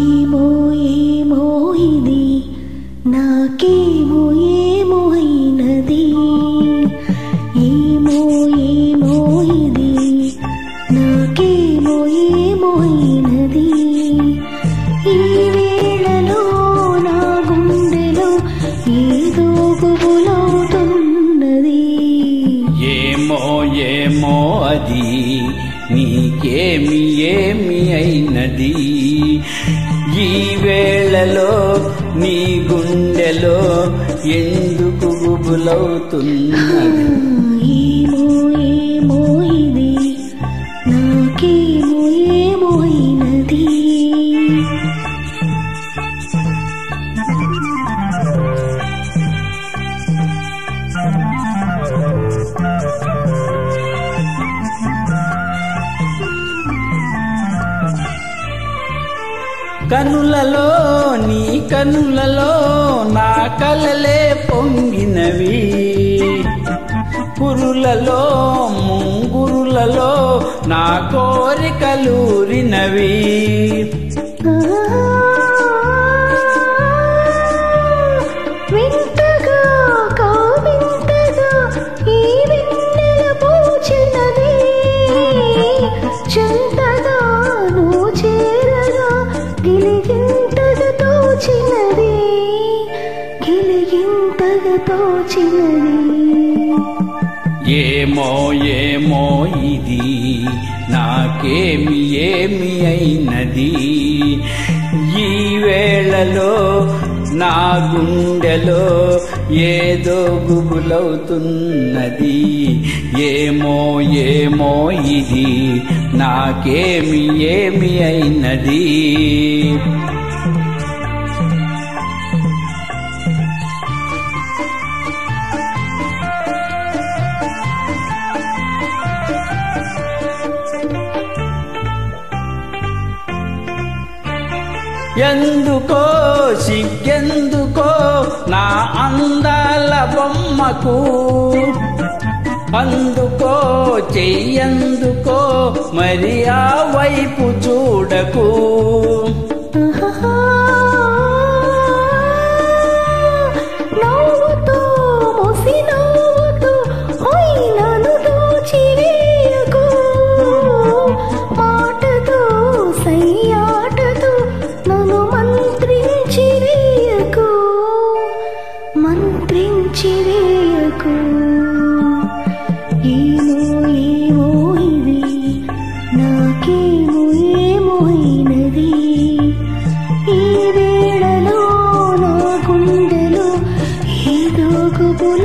ఏమో ఏమో ఇది నాకేమో ఏమో అయినది ఏమో ఏమో ఇది నాకేమో ఏమో అయినది ఈ వేళలో నా గుండెలో ఏదో గుబులవుతున్నది ఏమో ఏమో అది నీకేమి ఏమి అయినది ఈ వేళలో నీ గుండెలో ఎందుకు గుబులవుతున్నది ఏమో ఏమో ఇది నాకేమో ఏమో అయినది కనులలో నీ కనులలో నా కలలే పొంగినవి పురులలో ముంగురులలో నా కోరికలూరినవి వింతగా కావింతగా ఈ వెన్నెల పూచినది చెంతగా నువ్వు చేరగా గిలిగింతగా తోచినది గిలిగింతగా తోచినది ఏమో ఏమో ఇది నాకేమి ఏమి అయినది ఈ వేళలో నా గుండెలో ఏదో గుబులవుతున్నది ఏమో ఏమో ఇది నాకేమి ఏమి అయినది ఎందుకో సిగ్గెందుకో నా అందాల బొమ్మకు అందుకో చెయ్యందుకో మరి ఆ వైపు చూడకు నవ్వుతో మోసి నవ్వుతో నన్ను దోచివేయకు మాటతో సయ్యాటతో నన్ను మంత్రించివేయకు మంత్రించివేయకు ఏమో ఏమో ఇది నాకేమో ఏమో అయినది ఈ వేళలో నా గుండెలో ఏదో గుబుల